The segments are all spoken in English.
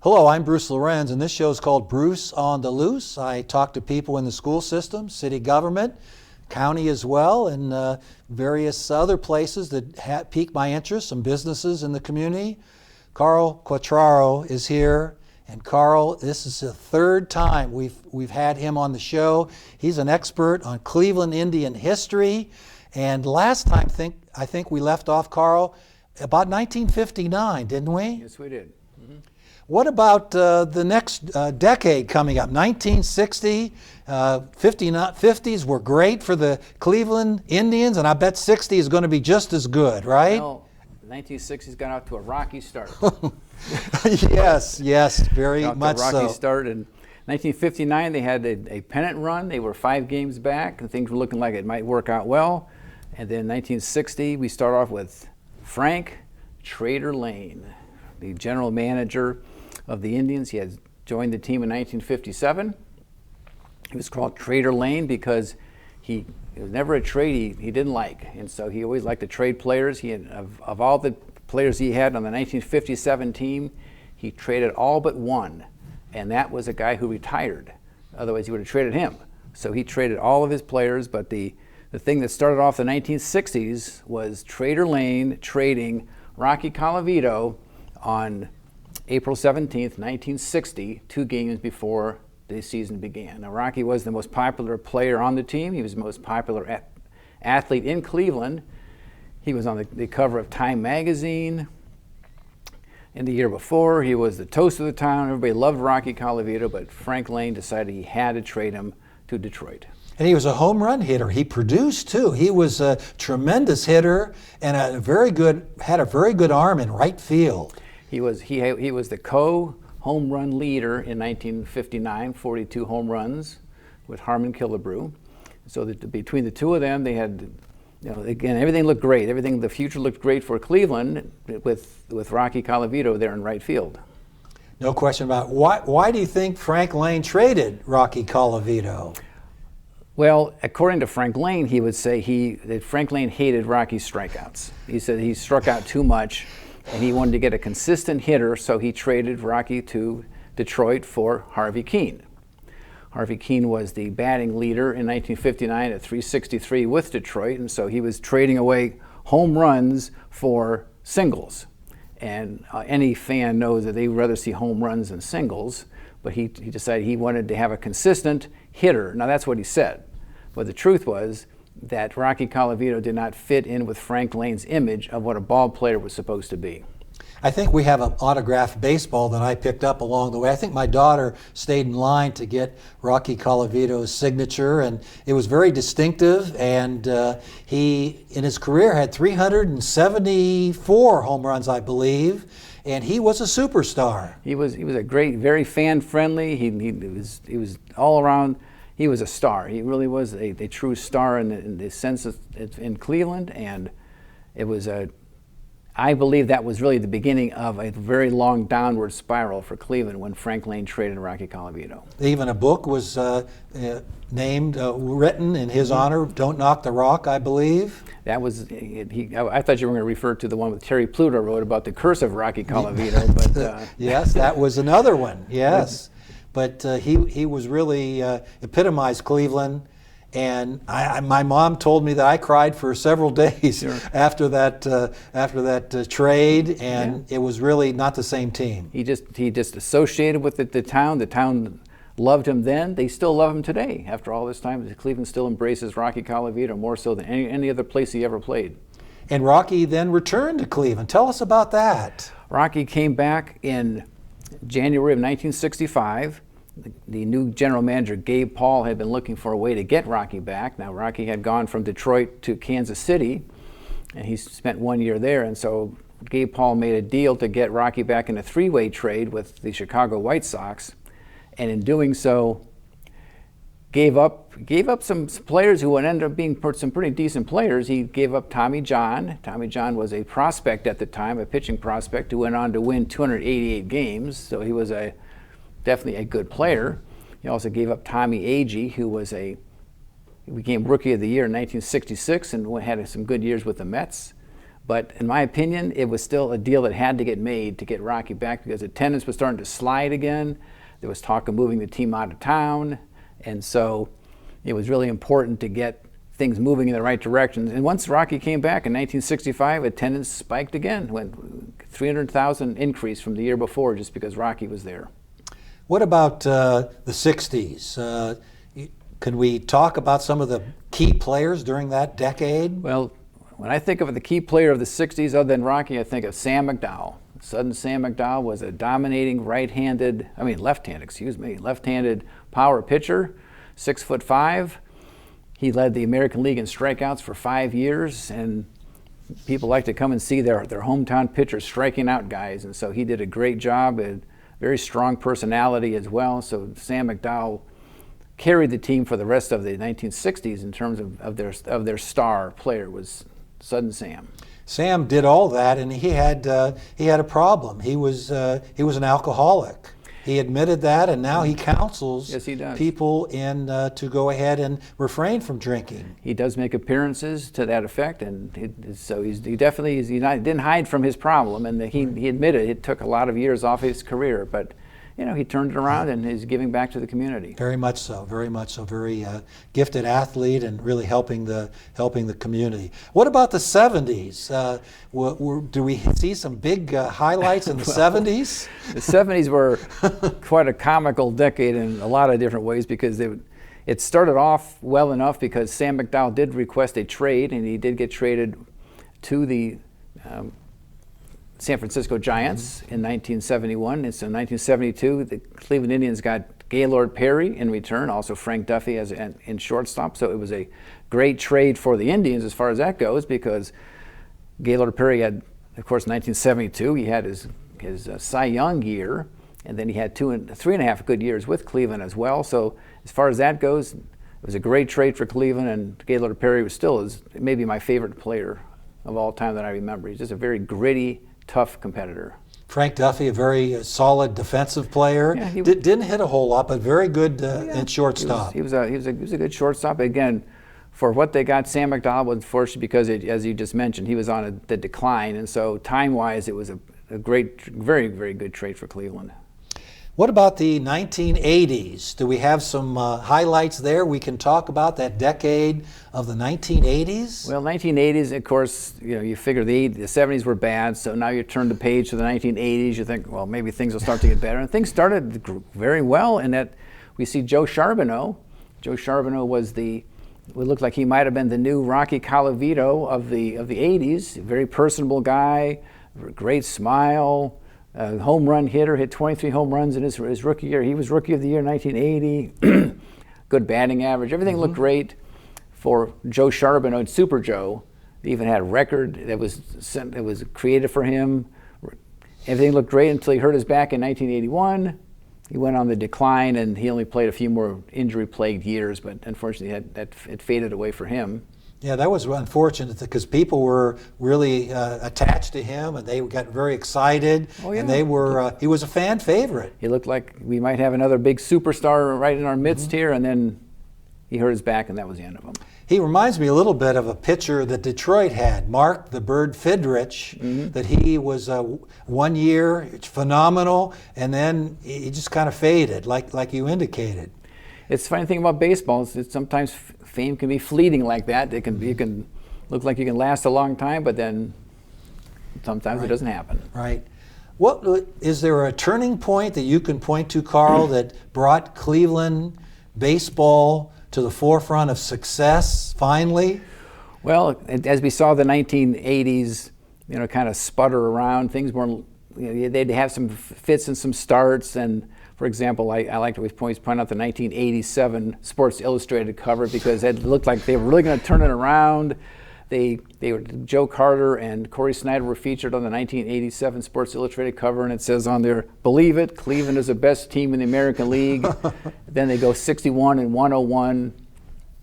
Hello, I'm Bruce Lorenz, and this show is called Bruce on the Loose. I talk to people in the school system, city government, county as well, and various other places that pique my interest, some businesses in the community. Carl Quattraro is here, and Carl, this is the third time we've had him on the show. He's an expert on Cleveland Indian history, and last time I think we left off, Carl, about 1959, didn't we? Yes, we did. Mm-hmm. What about the next decade coming up? 1960, 50s were great for the Cleveland Indians, and I bet 60 is going to be just as good, right? Well, the 1960s got out to a rocky start. Yes, very much so. A rocky start. In 1959, they had a pennant run. They were 5 games back, and things were looking like it might work out well. And then 1960, we start off with Frank Trader Lane, the general manager of the Indians. He had joined the team in 1957. He was called Trader Lane because it was never a trade he didn't like, and so he always liked to trade players. Of all the players he had on the 1957 team, he traded all but one, and that was a guy who retired. Otherwise, he would have traded him. So he traded all of his players, but the thing that started off the 1960s was Trader Lane trading Rocky Colavito on April 17th, 1960, 2 games before the season began. Now, Rocky was the most popular player on the team. He was the most popular athlete in Cleveland. He was on the cover of Time magazine. In the year before, he was the toast of the town. Everybody loved Rocky Colavito, but Frank Lane decided he had to trade him to Detroit. And he was a home run hitter. He produced too. He was a tremendous hitter and had a very good arm in right field. He was the co-home run leader in 1959, 42 home runs with Harmon Killebrew. So that between the two of them, they had, again, everything looked great. The future looked great for Cleveland with Rocky Colavito there in right field. No question about it. Why do you think Frank Lane traded Rocky Colavito? Well, according to Frank Lane, he would say that Frank Lane hated Rocky's strikeouts. He said he struck out too much, and he wanted to get a consistent hitter, so he traded Rocky to Detroit for Harvey Keene. Harvey Keene was the batting leader in 1959 at .363 with Detroit, and so he was trading away home runs for singles. And any fan knows that they would rather see home runs than singles, but he decided he wanted to have a consistent hitter. Now, that's what he said. But the truth was that Rocky Colavito did not fit in with Frank Lane's image of what a ball player was supposed to be. I think we have an autographed baseball that I picked up along the way. I think my daughter stayed in line to get Rocky Colavito's signature, and it was very distinctive, and he, in his career, had 374 home runs, I believe, and he was a superstar. He was a great, very fan-friendly. He was all around. He was a star. He really was a true star in the sense in Cleveland, and it was I believe that was really the beginning of a very long downward spiral for Cleveland when Frank Lane traded Rocky Colavito. Even a book was written in his honor, Don't Knock the Rock, I believe. That was, I thought you were going to refer to the one with Terry Pluto wrote about the curse of Rocky Colavito. But yes, that was another one, yes. But he was really epitomized Cleveland. And my mom told me that I cried for several days after that trade, and it was really not the same team. He just associated with the town. The town loved him then. They still love him today. After all this time, Cleveland still embraces Rocky Colavito more so than any other place he ever played. And Rocky then returned to Cleveland. Tell us about that. Rocky came back in January of 1965. The new general manager, Gabe Paul, had been looking for a way to get Rocky back. Now, Rocky had gone from Detroit to Kansas City, and he spent 1 year there. And so Gabe Paul made a deal to get Rocky back in a 3-way trade with the Chicago White Sox. And in doing so, gave up some players who would end up being some pretty decent players. He gave up Tommy John. Tommy John was a prospect at the time, a pitching prospect, who went on to win 288 games. So he was definitely a good player. He also gave up Tommy Agee, who became Rookie of the Year in 1966 and had some good years with the Mets. But in my opinion, it was still a deal that had to get made to get Rocky back because attendance was starting to slide again. There was talk of moving the team out of town. And so it was really important to get things moving in the right direction. And once Rocky came back in 1965, attendance spiked again, went 300,000 increase from the year before just because Rocky was there. What about the 60s? Can we talk about some of the key players during that decade? Well, when I think of the key player of the 60s other than Rocky, I think of Sam McDowell. Sudden Sam McDowell was a dominating left-handed power pitcher, 6'5". He led the American League in strikeouts for 5 years, and people like to come and see their hometown pitchers striking out guys, and so he did a great job, a very strong personality as well. So Sam McDowell carried the team for the rest of the 1960s in terms of their star player was Sudden Sam. Sam did all that, and he had a problem. He was an alcoholic. He admitted that, and now he counsels Yes, he does. people to go ahead and refrain from drinking. He does make appearances to that effect, and he didn't hide from his problem, and he admitted it took a lot of years off his career, but he turned it around and is giving back to the community. Very much so. Very much so. Very gifted athlete and really helping the community. What about the 70s? Do we see some big highlights in the 70s? The 70s were quite a comical decade in a lot of different ways because it started off well enough because Sam McDowell did request a trade, and he did get traded to the San Francisco Giants in 1971. And so in 1972, the Cleveland Indians got Gaylord Perry in return, also Frank Duffy in shortstop. So it was a great trade for the Indians as far as that goes because Gaylord Perry had, of course, in 1972, he had his Cy Young year, and then he had 3.5 good years with Cleveland as well. So as far as that goes, it was a great trade for Cleveland, and Gaylord Perry was still maybe my favorite player of all time that I remember. He's just a very gritty, tough competitor. Frank Duffy, a very solid defensive player. Yeah, didn't hit a whole lot, but very good in shortstop. He was a good shortstop. Again, for what they got, Sam McDowell was unfortunate because, as you just mentioned, he was on the decline, and so time-wise, it was a great, very, very good trade for Cleveland. What about the 1980s? Do we have some highlights there we can talk about, that decade of the 1980s? Well, 1980s, of course, you figure the 70s were bad, so now you turn the page to the 1980s, you think, well, maybe things will start to get better. And things started very well in that we see Joe Charbonneau. Joe Charbonneau would look like he might have been the new Rocky Colavito of the 80s. A very personable guy, great smile. Home run hitter, hit 23 home runs in his rookie year. He was Rookie of the Year in 1980. Good batting average. Everything looked great for Joe Charbonneau and Super Joe. They even had a record that was created for him. Everything looked great until he hurt his back in 1981. He went on the decline, and he only played a few more injury-plagued years, but unfortunately it faded away for him. Yeah, that was unfortunate because people were really attached to him, and they got very excited. Oh, yeah. And he was a fan favorite. He looked like we might have another big superstar right in our midst here, and then he hurt his back, and that was the end of him. He reminds me a little bit of a pitcher that Detroit had, Mark the Bird Fidrich, that he was 1 year phenomenal, and then he just kind of faded, like you indicated. It's the funny thing about baseball is sometimes fame can be fleeting like that. You can look like you can last a long time, but then sometimes it doesn't happen. Right. Is there a turning point that you can point to, Carl, that brought Cleveland baseball to the forefront of success finally? Well, as we saw the 1980s, kind of sputter around. Things weren't. They'd have some fits and some starts, and for example, I like to always point out the 1987 Sports Illustrated cover because it looked like they were really going to turn it around. Joe Carter and Corey Snyder were featured on the 1987 Sports Illustrated cover, and it says on there, "Believe it, Cleveland is the best team in the American League." Then they go 61-101,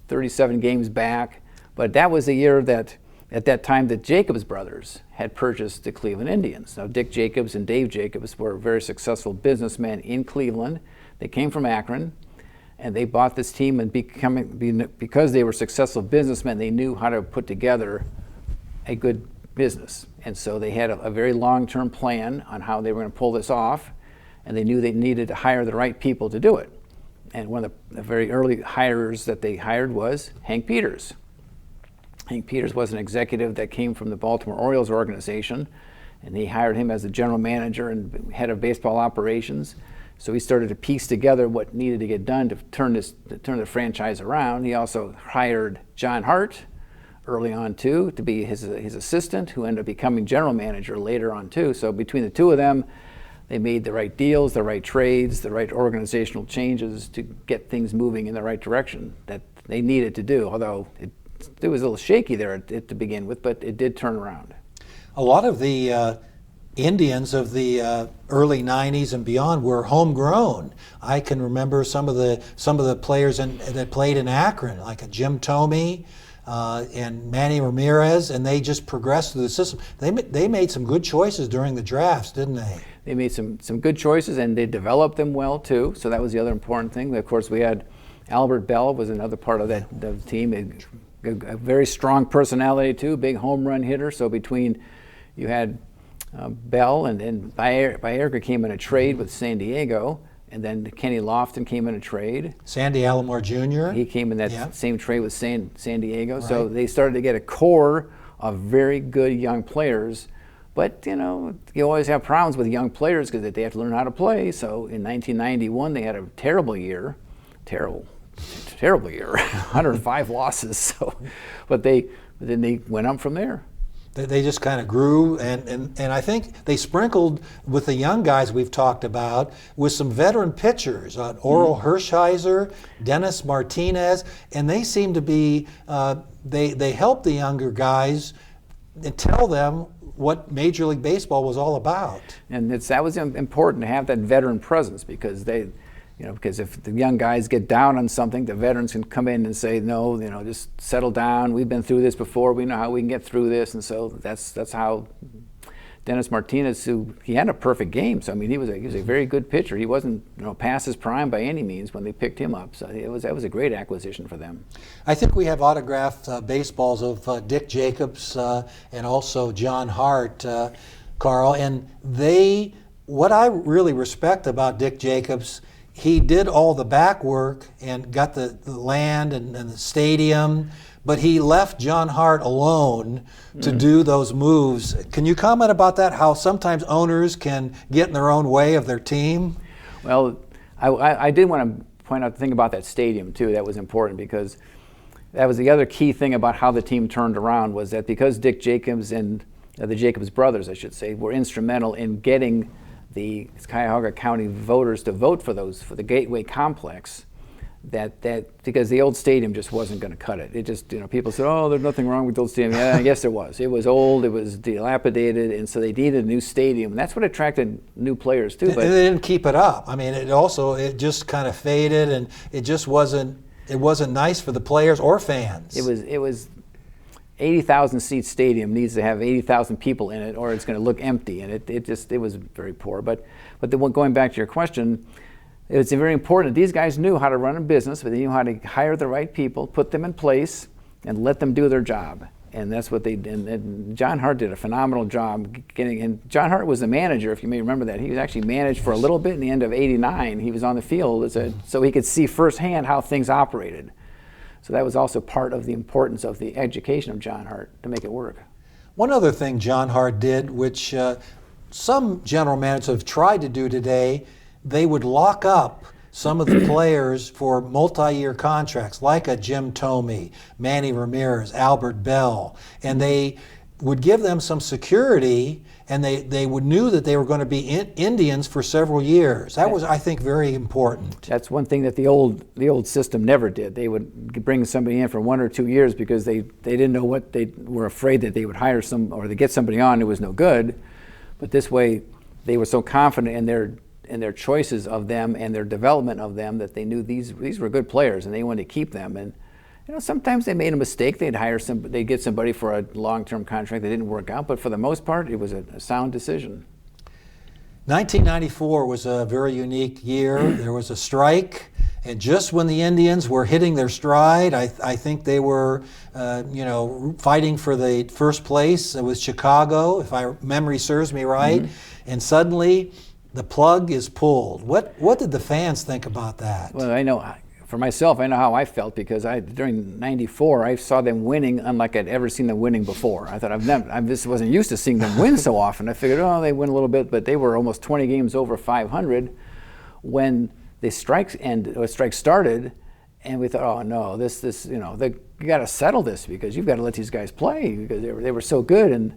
37 games back. But that was the year that, at that time, the Jacobs brothers had purchased the Cleveland Indians. Now, Dick Jacobs and Dave Jacobs were very successful businessmen in Cleveland. They came from Akron, and they bought this team, and because they were successful businessmen, they knew how to put together a good business. And so they had a very long-term plan on how they were going to pull this off, and they knew they needed to hire the right people to do it. And one of the very early hires that they hired was Hank Peters. Hank Peters was an executive that came from the Baltimore Orioles organization, and he hired him as the general manager and head of baseball operations. So he started to piece together what needed to get done to turn the franchise around. He also hired John Hart early on too to be his assistant, who ended up becoming general manager later on too. So between the two of them, they made the right deals, the right trades, the right organizational changes to get things moving in the right direction that they needed to do. Although it was a little shaky there to begin with, but it did turn around. A lot of the Indians of the early '90s and beyond were homegrown. I can remember some of the players that played in Akron, like a Jim Thome and Manny Ramirez, and they just progressed through the system. They made some good choices during the drafts, didn't they? They made some good choices, and they developed them well too. So that was the other important thing. Of course, we had Albert Bell was another part of the team. A very strong personality too, big home run hitter. So between you had Bell and Baerga came in a trade with San Diego, and then Kenny Lofton came in a trade. Sandy Alomar Jr. He came in that same trade with San Diego. Right. So they started to get a core of very good young players. But you always have problems with young players because they have to learn how to play. So in 1991, they had a terrible year, 105 losses. So, but then they went up from there. They just kind of grew, and I think they sprinkled with the young guys we've talked about with some veteran pitchers, Oral Hershiser, Dennis Martinez, and they seem to be, they helped the younger guys and tell them what Major League Baseball was all about. And that was important to have that veteran presence because because if the young guys get down on something, the veterans can come in and say, no, just settle down. We've been through this before. We know how we can get through this. And so that's how Dennis Martinez, he had a perfect game. So I mean, he was a very good pitcher. He wasn't past his prime by any means when they picked him up. So that was a great acquisition for them. I think we have autographed baseballs of Dick Jacobs and also John Hart, Carl. And what I really respect about Dick Jacobs, he did all the back work and got the land and the stadium, but he left John Hart alone to do those moves. Can you comment about that, how sometimes owners can get in their own way of their team? Well, I did want to point out the thing about that stadium too. That was important because that was the other key thing about how the team turned around, was that because Dick Jacobs and the Jacobs brothers, I should say, were instrumental in getting the Cuyahoga County voters to vote for the Gateway Complex, that because the old stadium just wasn't going to cut it. It just, people said, oh, there's nothing wrong with the old stadium. Yeah, I guess there was. It was old, it was dilapidated, and so they needed a new stadium. And that's what attracted new players too. But they didn't keep it up. I mean, it just kind of faded, and it just wasn't nice for the players or fans. It was 80,000 seat stadium needs to have 80,000 people in it, or it's going to look empty, and it was very poor. But going back to your question, it's very important that these guys knew how to run a business, but they knew how to hire the right people, put them in place, and let them do their job. And that's what they did. And John Hart did a phenomenal job getting in. John Hart was the manager, if you may remember that. He was actually managed for a little bit in the end of '89. He was on the field so he could see firsthand how things operated. So that was also part of the importance of the education of John Hart to make it work. One other thing John Hart did, which some general managers have tried to do today, they would lock up some of the players for multi-year contracts, like a Jim Thome, Manny Ramirez, Albert Bell, and they would give them some security, and they knew that they were going to be Indians for several years. That was, I think, very important. That's one thing that the old system never did. They would bring somebody in for 1 or 2 years because they didn't know what, they were afraid that they would hire or they get somebody on who was no good. But this way, they were so confident in their choices of them and their development of them that they knew these were good players and they wanted to keep them. And sometimes they made a mistake. They'd get somebody for a long-term contract that didn't work out, but for the most part, it was a sound decision. 1994 was a very unique year. There was a strike, And just when the Indians were hitting their stride, I think they were, fighting for the first place with Chicago, if my memory serves me right. Mm-hmm. And suddenly, the plug is pulled. What did the fans think about that? Well, I know, for myself, I know how I felt, because during '94, I saw them winning unlike I'd ever seen them winning before. I thought I just wasn't used to seeing them win so often. I figured, they win a little bit, but they were almost 20 games over 500 when the strike started, and we thought, oh no, you got to settle this, because you've got to let these guys play, because they were so good, and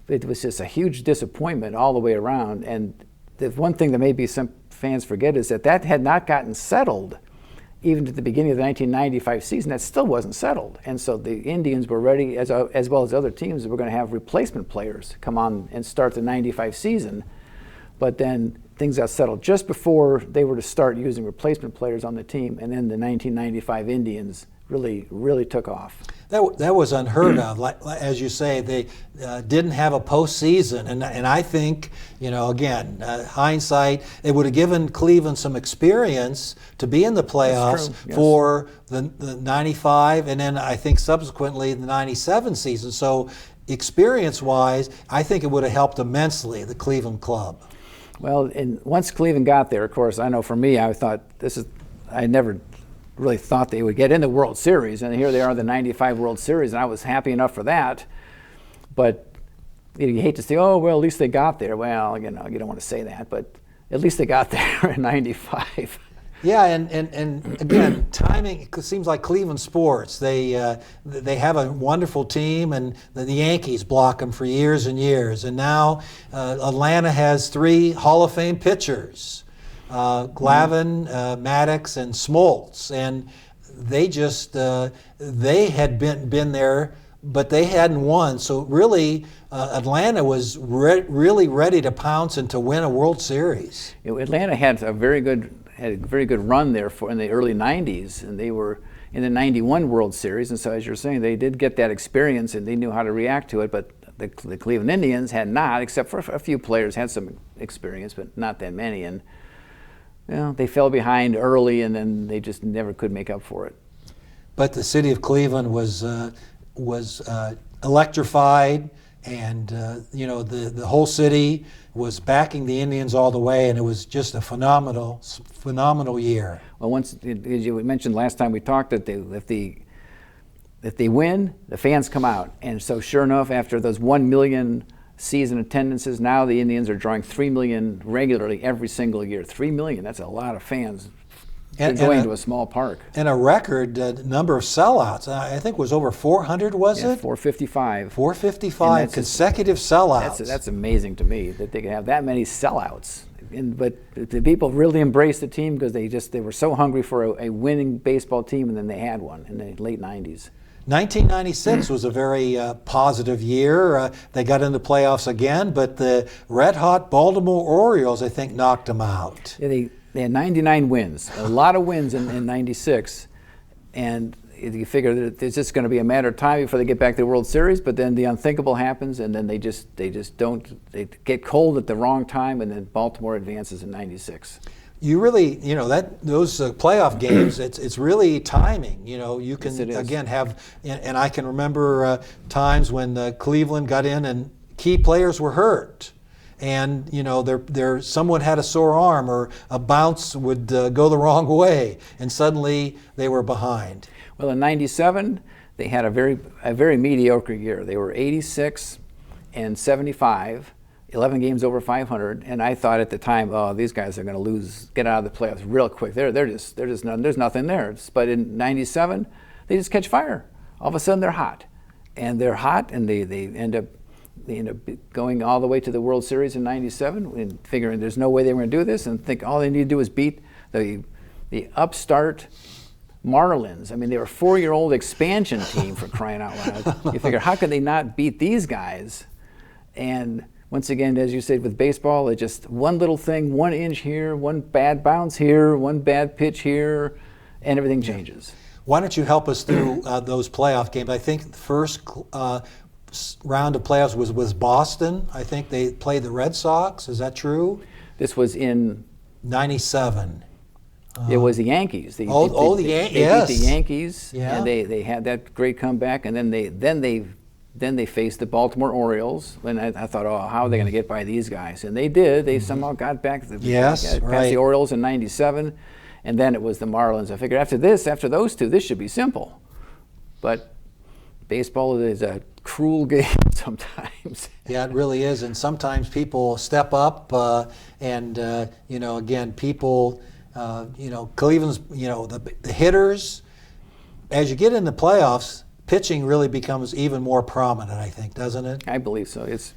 it was just a huge disappointment all the way around. And the one thing that maybe some fans forget is that had not gotten settled. Even at the beginning of the 1995 season, that still wasn't settled. And so the Indians were ready, as well as other teams, were going to have replacement players come on and start the 95 season. But then things got settled just before they were to start using replacement players on the team. And then the 1995 Indians really took off. That was unheard of. Like, as you say, they didn't have a postseason, and I think, again, hindsight, it would have given Cleveland some experience to be in the playoffs. Yes. For the 95, and then I think subsequently the 97 season. So experience-wise, I think it would have helped immensely the Cleveland club. Well, and once Cleveland got there, of course, I know for me, I thought I never really thought they would get in the World Series, and here they are, the '95 World Series, and I was happy enough for that. But you hate to say, oh well, at least they got there. Well, you don't want to say that, but at least they got there in '95. Yeah, and again, timing. It seems like Cleveland sports. They have a wonderful team, and the Yankees block them for years and years. And now Atlanta has 3 Hall of Fame pitchers. Glavine, Maddox, and Smoltz, and they had been there, but they hadn't won. So really, Atlanta was really ready to pounce and to win a World Series. Atlanta had a very good run there in the early '90s, and they were in the '91 World Series. And so, as you're saying, they did get that experience, and they knew how to react to it. But the Cleveland Indians had not, except for a few players had some experience, but not that many. And they fell behind early, and then they just never could make up for it. But the city of Cleveland was electrified, and the whole city was backing the Indians all the way, and it was just a phenomenal year. Well, as you mentioned last time we talked, that if they win, the fans come out, and so sure enough, after those 1 million season attendances, now the Indians are drawing 3 million regularly every single year. 3 million, that's a lot of fans going to a small park. And a record number of sellouts. I think it was over 400, was it? 455. 455 consecutive sellouts. That's amazing to me, that they can have that many sellouts. But the people really embraced the team, because they were so hungry for a winning baseball team, and then they had one in the late 90s. 1996 was a very positive year. They got into playoffs again, but the red-hot Baltimore Orioles, I think, knocked them out. Yeah, they had 99 wins, a lot of wins in '96, and you figure that it's just going to be a matter of time before they get back to the World Series. But then the unthinkable happens, and then they get cold at the wrong time, and then Baltimore advances in '96. You really, those playoff games, it's really timing. You can, yes, again, have, and I can remember times when Cleveland got in and key players were hurt. And, someone had a sore arm, or a bounce would go the wrong way, and suddenly they were behind. Well, in '97, they had a very mediocre year. They were 86 and 75. 11 games over 500, and I thought at the time, oh, these guys are going to get out of the playoffs real quick. There's nothing there. But in '97, they just catch fire. All of a sudden, they're hot, and they end up going all the way to the World Series in '97, and figuring there's no way they were going to do this, and think all they need to do is beat the upstart Marlins. I mean, they were a 4-year-old expansion team, for crying out loud. You figure, how could they not beat these guys? And once again, as you said, with baseball, it's just one little thing, 1 inch here, one bad bounce here, one bad pitch here, and everything changes. Why don't you help us through those playoff games? I think the first round of playoffs was with Boston. I think they played the Red Sox. Is that true? This was in '97. It was the Yankees. They Yes. beat the Yankees, Yeah. and they had that great comeback, and then they faced the Baltimore Orioles, and I thought, oh, how are they going to get by these guys? And they did. They somehow got back past right. the Orioles in '97, and then it was the Marlins. I figured after those two, this should be simple. But baseball is a cruel game sometimes. Yeah, it really is. And sometimes people step up, and again, people, Cleveland's, the hitters. As you get in the playoffs, pitching really becomes even more prominent, I think, doesn't it? I believe so. It's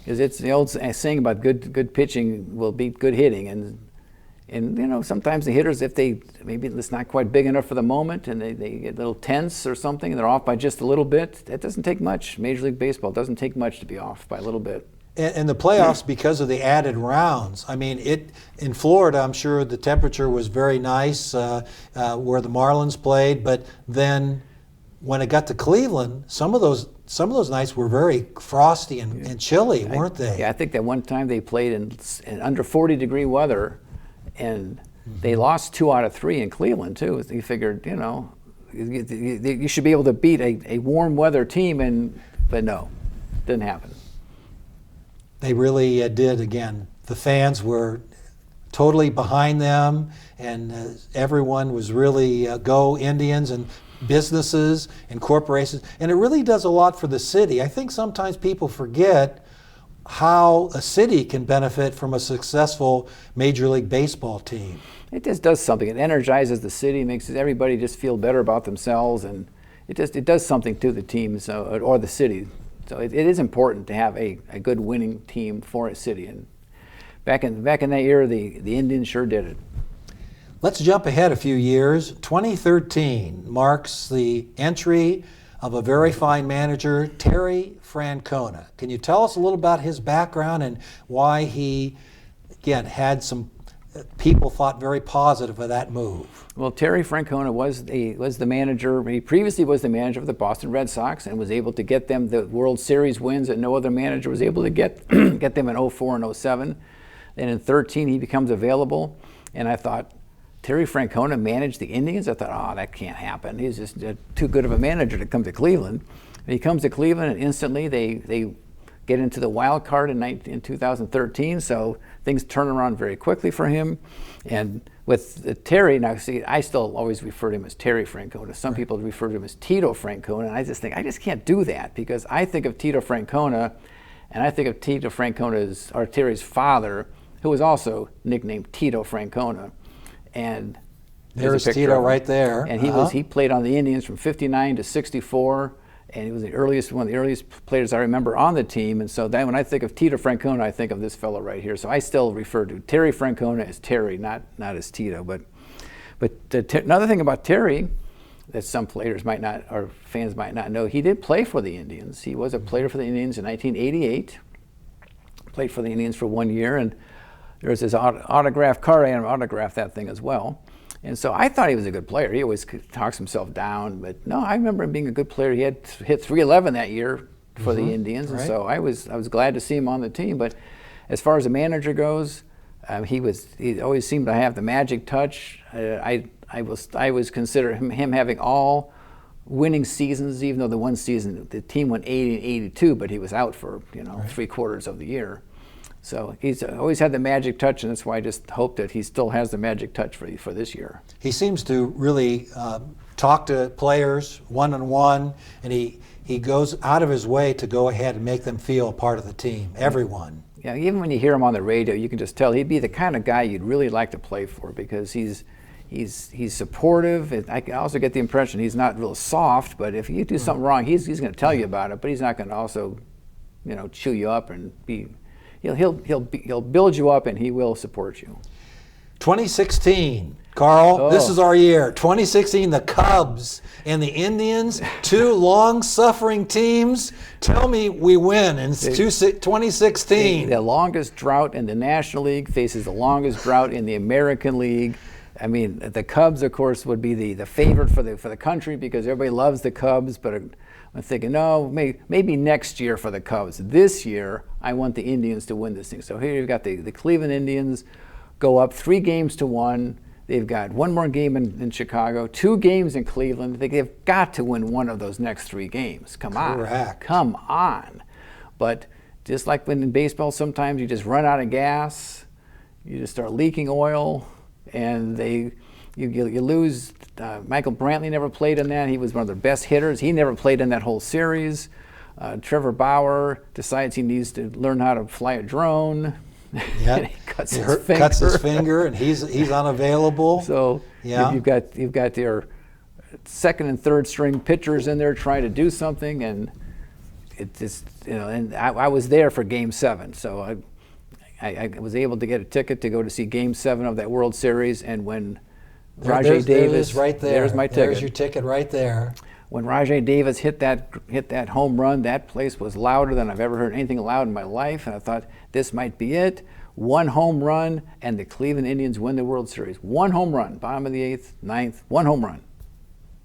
the old saying about good pitching will beat good hitting, and sometimes the hitters, if maybe it's not quite big enough for the moment, and they get a little tense or something, and they're off by just a little bit. That doesn't take much. Major League Baseball doesn't take much to be off by a little bit. And the playoffs, because of the added rounds, I mean, in Florida, I'm sure the temperature was very nice where the Marlins played, but then when it got to Cleveland, some of those nights were very frosty and chilly, weren't they? Yeah, I think that one time they played in under 40-degree weather, and they lost 2 out of 3 in Cleveland too. They figured, you should be able to beat a warm weather team, but no, didn't happen. They really did. Again, the fans were totally behind them, and everyone was really go Indians, and businesses and corporations, and it really does a lot for the city. I think sometimes people forget how a city can benefit from a successful Major League Baseball team. It just does something. It energizes the city, makes everybody just feel better about themselves, and it does something to the teams or the city. So it is important to have a good winning team for a city. And back in that era, the Indians sure did it. Let's jump ahead a few years. 2013 marks the entry of a very fine manager, Terry Francona. Can you tell us a little about his background and why he, again, had some people thought very positive of that move? Well, Terry Francona was the manager. He previously was the manager of the Boston Red Sox and was able to get them the World Series wins that no other manager was able to get them in 04 and 07. Then in 13 he becomes available, and I thought, Terry Francona managed the Indians? I thought, oh, that can't happen. He's just too good of a manager to come to Cleveland. And he comes to Cleveland, and instantly they get into the wild card in 2013, so things turn around very quickly for him. And with Terry, now see, I still always refer to him as Terry Francona. Some people refer to him as Tito Francona, and I just think, I just can't do that, because I think of Tito Francona, and I think of Tito Francona or Terry's father, who was also nicknamed Tito Francona. And there's Tito right there. And he played on the Indians from 59 to 64, and he was one of the earliest players I remember on the team. And so then when I think of Tito Francona, I think of this fellow right here. So I still refer to Terry Francona as Terry, not as Tito. But another thing about Terry that some players might not, or fans might not know, he did play for the Indians. He was a player for the Indians in 1988. Played for the Indians for 1 year, and there was his autograph card, and autographed that thing as well. And so I thought he was a good player. He always talks himself down, but no, I remember him being a good player. He had hit 311 that year for the Indians, and so I was glad to see him on the team. But as far as the manager goes, he always seemed to have the magic touch. I was consider him having all winning seasons, even though the one season the team went 80 and 82, but he was out for 3/4 of the year. So he's always had the magic touch, and that's why I just hope that he still has the magic touch for this year. He seems to really talk to players one-on-one, and he goes out of his way to go ahead and make them feel a part of the team, everyone. Yeah, even when you hear him on the radio, you can just tell he'd be the kind of guy you'd really like to play for, because he's supportive. And I can also get the impression he's not real soft, but if you do something wrong, he's going to tell you about it, but he's not going to also, chew you up and be. He'll build you up, and he will support you. 2016, Carl, this is our year. 2016, the Cubs and the Indians, two long-suffering teams. Tell me we win in 2016. The longest drought in the National League faces the longest drought in the American League. I mean, the Cubs, of course, would be the favorite for the country, because everybody loves the Cubs, but I'm thinking, no, maybe next year for the Cubs. This year, I want the Indians to win this thing. So here you've got the Cleveland Indians go up 3-1. They've got one more game in Chicago, 2 games in Cleveland. They've got to win one of those next 3 games. Come on. Correct. Come on. But just like when in baseball, sometimes you just run out of gas, you just start leaking oil, and you lose. Michael Brantley never played in that. He was one of their best hitters. He never played in that whole series. Trevor Bauer decides he needs to learn how to fly a drone. Yep. He cuts He his finger. cuts his finger, and he's unavailable. So yeah. you've got your second and third string pitchers in there trying to do something, and it just, and I was there for Game 7, so I was able to get a ticket to go to see Game 7 of that World Series, and when Rajai Davis, there it is right there. There's my ticket. There's your ticket right there. When Rajai Davis hit that home run, that place was louder than I've ever heard anything loud in my life, and I thought this might be it. 1 home run, and the Cleveland Indians win the World Series. 1 home run, bottom of the 8th, 9th, 1 home run.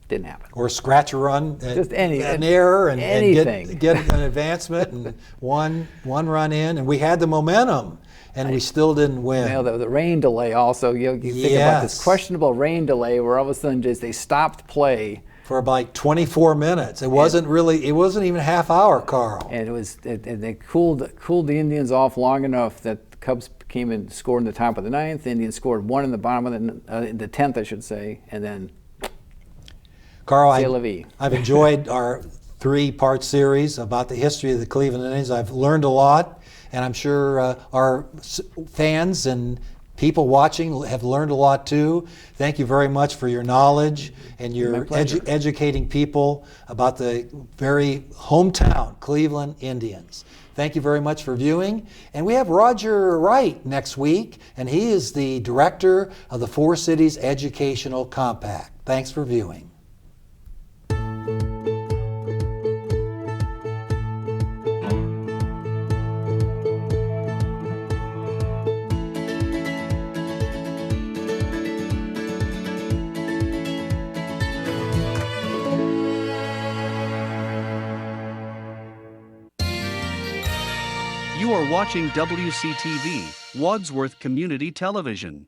Didn't happen. Or scratch a run, just an error, and anything. get an advancement, and one run in, and we had the momentum, and we still didn't win. The rain delay also. You think about this questionable rain delay where all of a sudden they stopped play for about 24 minutes. It wasn't even a half hour, Carl. And they cooled the Indians off long enough that the Cubs came and scored in the top of the 9th. The Indians scored 1 in the bottom of the 10th, I should say, and then Carl, I've enjoyed our 3-part series about the history of the Cleveland Indians. I've learned a lot, and I'm sure our fans and people watching have learned a lot too. Thank you very much for your knowledge and your educating people about the very hometown Cleveland Indians. Thank you very much for viewing. And we have Roger Wright next week, and he is the director of the 4 Cities Educational Compact. Thanks for viewing. You are watching WCTV, Wadsworth Community Television.